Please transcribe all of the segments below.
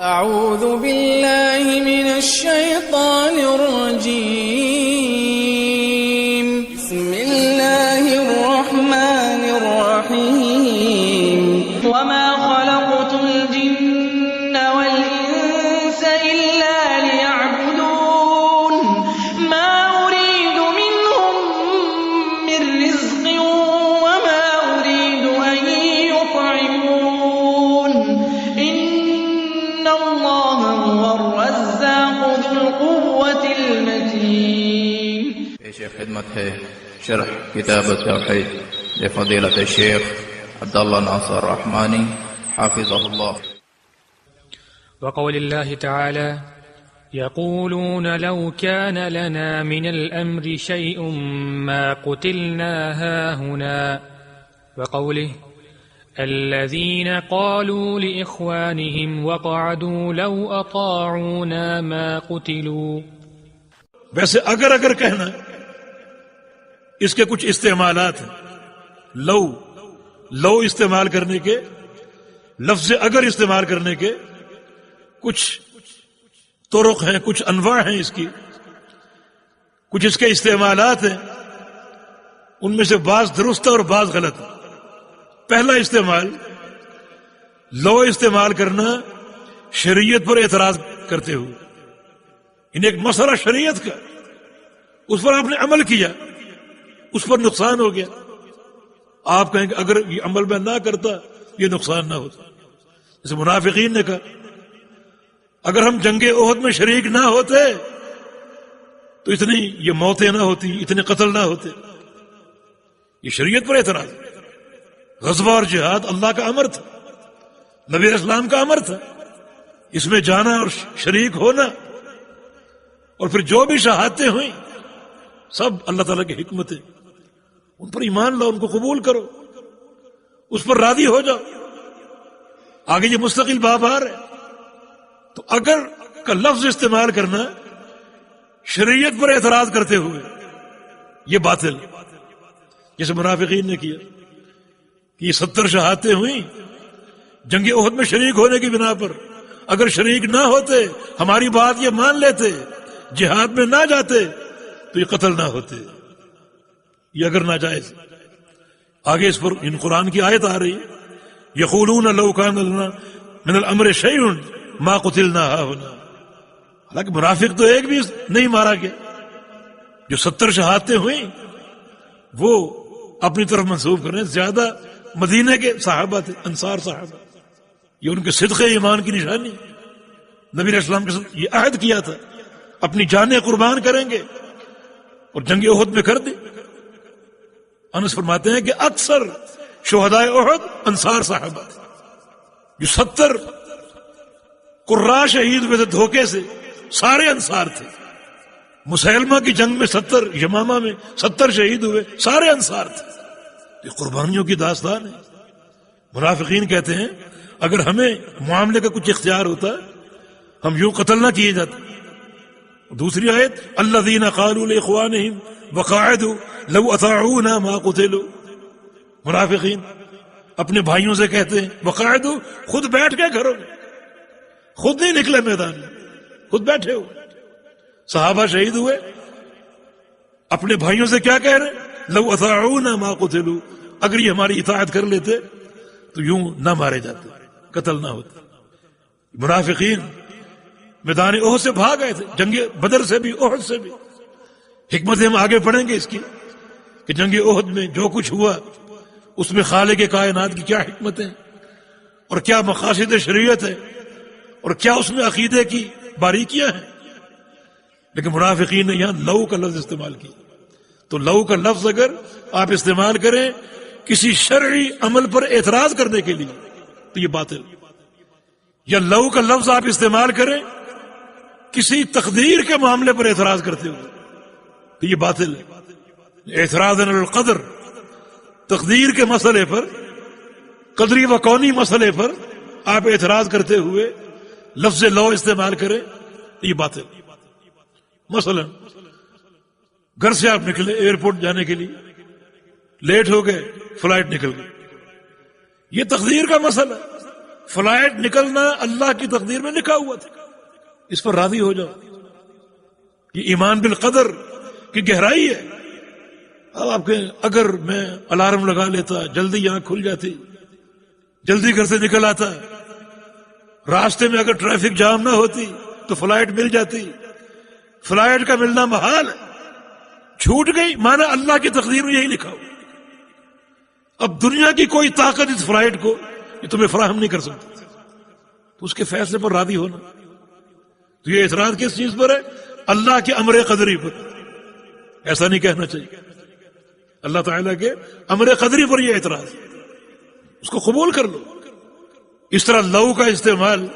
أعوذ بالله من الشيطان الرجيم. بسم الله الرحمن الرحيم. وما خلقت الجن والإنس إلا ليعبدون ما أريد منهم من رزق وما أريد أن يطعمون إن الله هو الرزاق ذو القوة المتين. پیش خدمت ہے شرح کتاب التوحید لفضیلۃ الشیخ عبداللہ ناصر الرحمانی حافظہ اللہ. وقول الله تعالى يقولون لو كان لنا من الأمر شيء ما قتلنا هاهنا، وقوله الذين قالوا لإخوانهم وقعدوا لو أطاعونا ما قتلوا. ویسے اگر کہنا اس کے کچھ استعمالات ہیں. لو استعمال کرنے کے، لفظ اگر استعمال کرنے کے کچھ طرق ہیں، کچھ انواع ہیں اس کی، کچھ اس کے استعمالات ہیں. ان میں سے بعض درست اور بعض غلط. پہلا استعمال، لو استعمال کرنا شریعت پر اعتراض کرتے ہوئے. ایک مسئلہ شریعت کا، اس پر آپ نے عمل کیا، اس پر نقصان ہو گیا. آپ کہیں کہ اگر یہ عمل میں نہ کرتا یہ نقصان نہ ہوتا. جیسے منافقین نے کہا اگر ہم جنگ احد میں شریک نہ ہوتے تو اتنی یہ موتیں نہ ہوتی، اتنے قتل نہ ہوتے. یہ شریعت پر اعتراض. غزوہ اور جہاد اللہ کا امر تھا، نبی اسلام کا امر تھا. اس میں جانا اور شریک ہونا، اور پھر جو بھی شہادتیں ہوئیں سب اللہ تعالیٰ کی حکمتیں. ان پر ایمان لاؤ، ان کو قبول کرو، اس پر راضی ہو جاؤ. آگے یہ مستقل باب آ رہا ہے. تو اگر کا لفظ استعمال کرنا شریعت پر اعتراض کرتے ہوئے یہ باطل، جیسے منافقین نے کیا کہ یہ 70 شہادتیں ہوئیں جنگ احد میں شریک ہونے کی بنا پر. اگر شریک نہ ہوتے، ہماری بات یہ مان لیتے، جہاد میں نہ جاتے تو یہ قتل نہ ہوتے. یہ اگر ناجائز. آگے اس پر ان قرآن کی آیت آ رہی ہے یقولون لو کان لنا من الامر شیء ما قتلنا هاهنا. حالانکہ منافق تو ایک بھی نہیں مارا گیا. جو 70 شہادتیں ہوئیں وہ اپنی طرف منسوب کریں زیادہ مدینے کے صحابہ تھے، انصار صحابہ. یہ ان کے صدق ایمان کی نشانی. نبی علیہ السلام کے ساتھ یہ عہد کیا تھا اپنی جانیں قربان کریں گے، اور جنگ احد میں کر دی. انس فرماتے ہیں کہ اکثر شہدائے احد انصار صحابہ تھے. جو 70 قرا شہید ہوئے تھے دھوکے سے، سارے انصار تھے. مسیلمہ کی جنگ میں 70، یمامہ میں 70 شہید ہوئے، سارے انصار تھے. یہ قربانیوں کی داستان ہے. منافقین کہتے ہیں اگر ہمیں معاملے کا کچھ اختیار ہوتا ہم یوں قتل نہ کیے جاتے. دوسری آیت الذین قالوا لاخوانہم وقعدوا لو اطاعونا ما قتلوا. منافقین اپنے بھائیوں سے کہتے ہیں وقعدوا، خود بیٹھ کے گھروں میں، خود نہیں نکلے میدان میں، خود بیٹھے ہو. صحابہ شہید ہوئے، اپنے بھائیوں سے کیا کہہ رہے لو اطاعونا ما قتلوا، اگر یہ ہماری اطاعت کر لیتے تو یوں نہ مارے جاتے، قتل نہ ہوتے. منافقین میدان احد سے بھاگ گئے تھے، جنگ بدر سے بھی احد سے بھی. حکمتیں ہم آگے پڑھیں گے اس کی کہ جنگ احد میں جو کچھ ہوا اس میں خالق کائنات کی کیا حکمتیں اور کیا مقاصد شریعت ہے اور کیا اس میں عقیدے کی باریکیاں ہیں. لیکن منافقین نے یہاں لو کا لفظ استعمال کیا. تو لو کا لفظ اگر آپ استعمال کریں کسی شرعی عمل پر اعتراض کرنے کے لیے تو یہ باطل. یا لو کا لفظ آپ استعمال کریں کسی تقدیر کے معاملے پر اعتراض کرتے ہوئے تو یہ باطل ہے. اعتراض علی القدر، تقدیر کے مسئلے پر، قدری و کونی مسئلے پر آپ اعتراض کرتے ہوئے لفظ لو استعمال کریں تو یہ باطل. مثلا گھر سے آپ نکلے ایئرپورٹ جانے کے لیے، لیٹ ہو گئے، فلائٹ نکل گئی، یہ تقدیر کا مسئلہ. فلائٹ نکلنا اللہ کی تقدیر میں لکھا ہوا تھا، اس پر راضی ہو جاؤ. یہ ایمان بالقدر کی گہرائی ہے. اب آپ کے اگر میں الارم لگا لیتا، جلدی آنکھ کھل جاتی، جلدی گھر سے نکل آتا، راستے میں اگر ٹریفک جام نہ ہوتی تو فلائٹ مل جاتی. فلائٹ کا ملنا محال ہے، چھوٹ گئی مانا اللہ کی تقدیر میں یہی لکھا ہو. اب دنیا کی کوئی طاقت اس فلائٹ کو یہ تمہیں فراہم نہیں کر سکتی، تو اس کے فیصلے پر راضی ہونا. تو یہ اعتراض کس چیز پر ہے؟ اللہ کے امر قدری پر. ایسا نہیں کہنا چاہیے. اللہ تعالیٰ کے امر قدری پر یہ اعتراض، اس کو قبول کر لو. اس طرح لو کا استعمال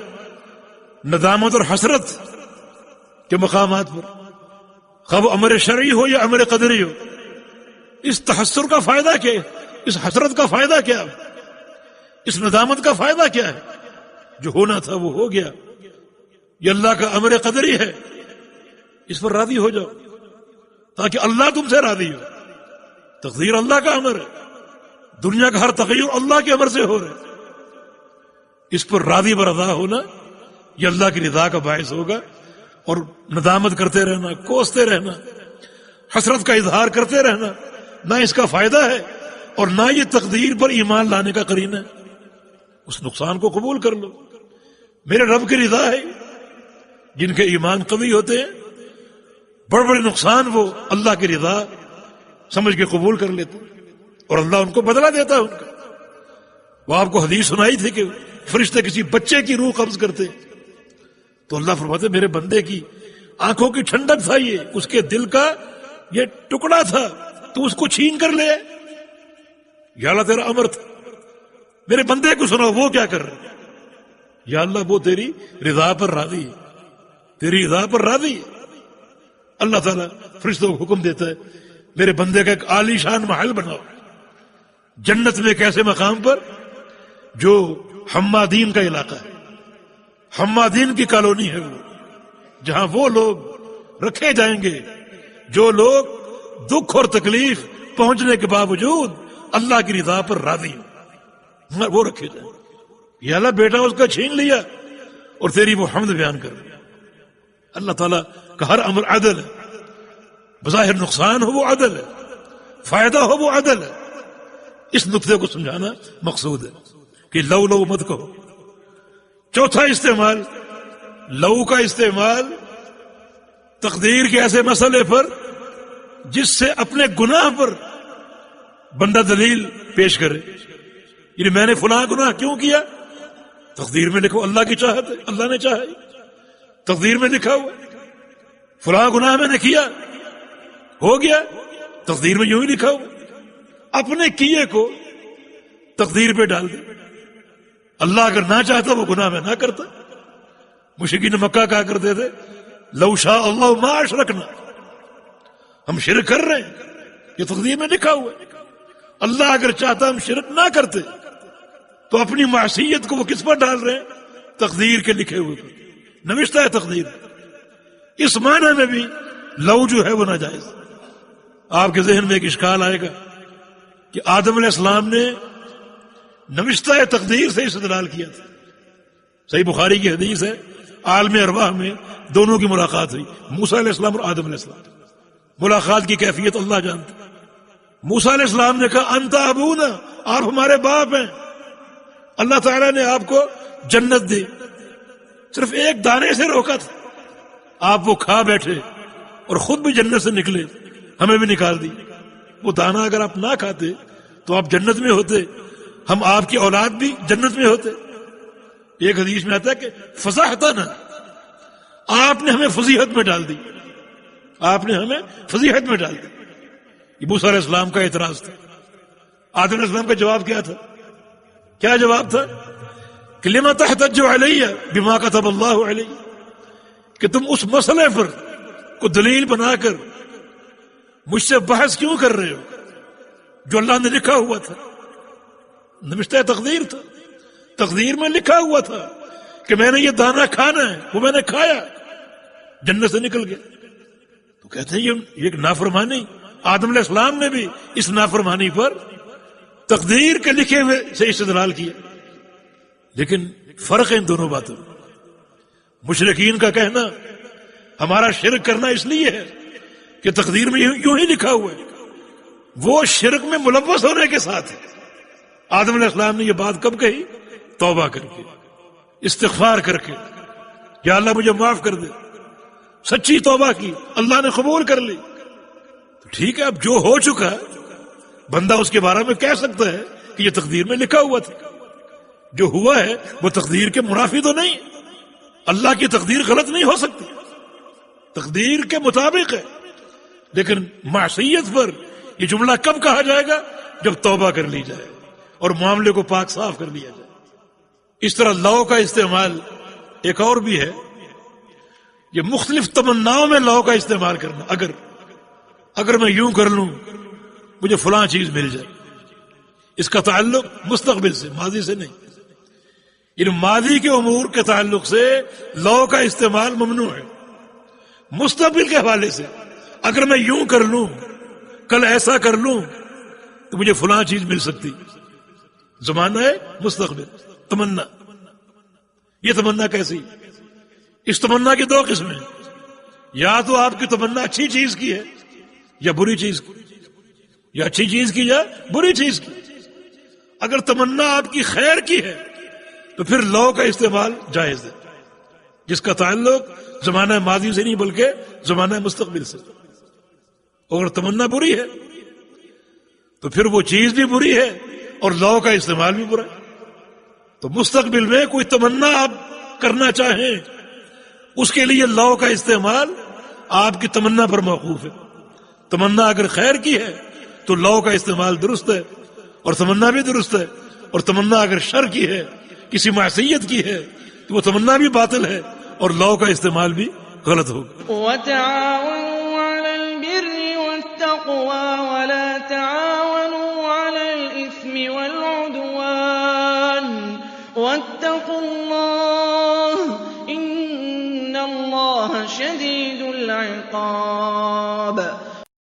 ندامت اور حسرت کے مقامات پر، خواہ امر شرعی ہو یا امر قدری ہو، اس تحسر کا فائدہ کیا ہے؟ اس حسرت کا فائدہ کیا ہے؟ اس ندامت کا فائدہ کیا ہے؟ جو ہونا تھا وہ ہو گیا، یہ اللہ کا امر قدری ہے، اس پر راضی ہو جاؤ تاکہ اللہ تم سے راضی ہو. تقدیر اللہ کا امر ہے، دنیا کا ہر تغیر اللہ کے امر سے ہو رہا ہے. اس پر راضی برضا ہونا یہ اللہ کی رضا کا باعث ہوگا. اور ندامت کرتے رہنا، کوستے رہنا، حسرت کا اظہار کرتے رہنا، نہ اس کا فائدہ ہے اور نہ یہ تقدیر پر ایمان لانے کا قرینہ ہے. اس نقصان کو قبول کر لو. میرے رب کی رضا ہے. جن کے ایمان قوی ہوتے ہیں بڑے بڑے نقصان وہ اللہ کی رضا سمجھ کے قبول کر لیتے اور اللہ ان کو بدلہ دیتا ہے ان کا. وہ آپ کو حدیث سنائی تھی کہ فرشتے کسی بچے کی روح قبض کرتے تو اللہ فرماتے میرے بندے کی آنکھوں کی ٹھنڈک تھا، یہ اس کے دل کا یہ ٹکڑا تھا، تو اس کو چھین کر لے. یا اللہ تیرا امر تھا، میرے بندے کو سناؤ وہ کیا کر رہے. یا اللہ وہ تیری رضا پر راضی ہے، تیری رضا پر راضی ہے. اللہ تعالیٰ فرشتوں کو حکم دیتا ہے میرے بندے کا ایک عالی شان محل بناؤ جنت میں ایک ایسے مقام پر جو حمادین کا علاقہ ہے. حمادین کی کالونی ہے وہ، جہاں وہ لوگ رکھے جائیں گے جو لوگ دکھ اور تکلیف پہنچنے کے باوجود اللہ کی رضا پر راضی ہیں، وہ رکھے جائیں. یا اللہ بیٹا اس کا چھین لیا اور تیری وہ حمد بیان کر. اللہ تعالیٰ کا ہر امر عدل ہے. بظاہر نقصان ہو وہ عدل ہے، فائدہ ہو وہ عدل ہے. اس نقطے کو سمجھانا مقصود ہے کہ لو لو مت کہو. چوتھا استعمال، لو کا استعمال تقدیر کے ایسے مسئلے پر جس سے اپنے گناہ پر بندہ دلیل پیش کرے. یعنی میں نے فلاں گناہ کیوں کیا؟ تقدیر میں لکھو اللہ کی چاہت ہے، اللہ نے چاہا. تقدیر میں لکھا ہوا فلاں گناہ میں نے کیا، ہو گیا، تقدیر میں یوں ہی لکھا ہوا. اپنے کیے کو تقدیر پہ ڈال دے. اللہ اگر نہ چاہتا وہ گناہ میں نہ کرتا. مشرکین مکہ کہا کرتے تھے لو شاء اللہ ما اشرکنا، ہم شرک کر رہے ہیں، یہ تقدیر میں لکھا ہوا ہے. اللہ اگر چاہتا ہم شرک نہ کرتے تو اپنی معصیت کو وہ کس پر ڈال رہے ہیں؟ تقدیر کے لکھے ہوئے پر. نوشتہ ہے تقدیر. اس معنی میں بھی لو جو ہے وہ ناجائز. آپ کے ذہن میں ایک اشکال آئے گا کہ آدم علیہ السلام نے نوشتہ تقدیر سے استدلال کیا تھا. صحیح بخاری کی حدیث ہے، عالم ارواح میں دونوں کی ملاقات ہوئی، موسیٰ علیہ السلام اور آدم علیہ السلام. ملاقات کی کیفیت اللہ جانتا. موسیٰ علیہ السلام نے کہا انت ابونا، آپ ہمارے باپ ہیں. اللہ تعالیٰ نے آپ کو جنت دی، صرف ایک دانے سے روکا تھا، آپ وہ کھا بیٹھے اور خود بھی جنت سے نکلے، ہمیں بھی نکال دی. وہ دانہ اگر آپ نہ کھاتے تو آپ جنت میں ہوتے، ہم آپ کی اولاد بھی جنت میں ہوتے. ایک حدیث میں آتا ہے کہ فضاحتنا، آپ نے ہمیں فضیحت میں ڈال دی، آپ نے ہمیں فضیحت میں ڈال دی. یہ موسیٰ علیہ السلام کا اعتراض تھا. آدم علیہ السلام کا جواب کیا تھا؟ کیا جواب تھا؟ کہ لما تحتج علی بما كتب اللہ علی، کہ تم اس مسئلے پر کو دلیل بنا کر مجھ سے بحث کیوں کر رہے ہو جو اللہ نے لکھا ہوا تھا. نوشتہ تقدیر تھا، تقدیر میں لکھا ہوا تھا کہ میں نے یہ دانہ کھانا ہے، وہ میں نے کھایا، جنت سے نکل گیا. تو کہتے ہیں یہ ایک نافرمانی. آدم علیہ السلام نے بھی اس نافرمانی پر تقدیر کے لکھے ہوئے سے استدلال کیا. لیکن فرق ہے ان دونوں باتوں میں۔ مشرکین کا کہنا ہمارا شرک کرنا اس لیے ہے کہ تقدیر میں یوں ہی لکھا ہوا ہے، وہ شرک میں ملوث ہونے کے ساتھ ہے۔ آدم علیہ السلام نے یہ بات کب کہی؟ توبہ کر کے، استغفار کر کے، یا اللہ مجھے معاف کر دے، سچی توبہ کی، اللہ نے قبول کر لی۔ تو ٹھیک ہے، اب جو ہو چکا بندہ اس کے بارے میں کہہ سکتا ہے کہ یہ تقدیر میں لکھا ہوا تھا، جو ہوا ہے وہ تقدیر کے منافی تو نہیں، اللہ کی تقدیر غلط نہیں ہو سکتی، تقدیر کے مطابق ہے۔ لیکن معصیت پر یہ جملہ کب کہا جائے گا؟ جب توبہ کر لی جائے اور معاملے کو پاک صاف کر لیا جائے۔ اس طرح لو کا استعمال ایک اور بھی ہے، یہ مختلف تمناؤں میں لو کا استعمال کرنا۔ اگر میں یوں کر لوں مجھے فلاں چیز مل جائے، اس کا تعلق مستقبل سے، ماضی سے نہیں۔ یعنی ماضی کے امور کے تعلق سے لو کا استعمال ممنوع ہے۔ مستقبل کے حوالے سے اگر میں یوں کر لوں، کل ایسا کر لوں تو مجھے فلاں چیز مل سکتی، زمانہ ہے مستقبل، تمنا۔ یہ تمنا کیسی؟ اس تمنا کی دو قسمیں، یا تو آپ کی تمنا اچھی چیز کی ہے یا بری چیز کی، یا اچھی چیز کی یا بری چیز کی۔ اگر تمنا آپ کی خیر کی ہے تو پھر لو کا استعمال جائز ہے، جس کا تعلق زمانہ ماضی سے نہیں بلکہ زمانہ مستقبل سے۔ اگر تمنا بری ہے تو پھر وہ چیز بھی بری ہے اور لو کا استعمال بھی برا ہے۔ تو مستقبل میں کوئی تمنا آپ کرنا چاہیں، اس کے لیے لو کا استعمال آپ کی تمنا پر موقوف ہے۔ تمنا اگر خیر کی ہے تو لو کا استعمال درست ہے اور تمنا بھی درست ہے، اور تمنا اگر شر کی ہے، کسی معصیت کی ہے، تو وہ تمنا بھی باطل ہے اور لو کا استعمال بھی غلط ہوگا۔ وتعاونوا على البر والتقوى ولا تعاونوا على الإثم والعدوان واتقوا الله إن الله شديد العقاب۔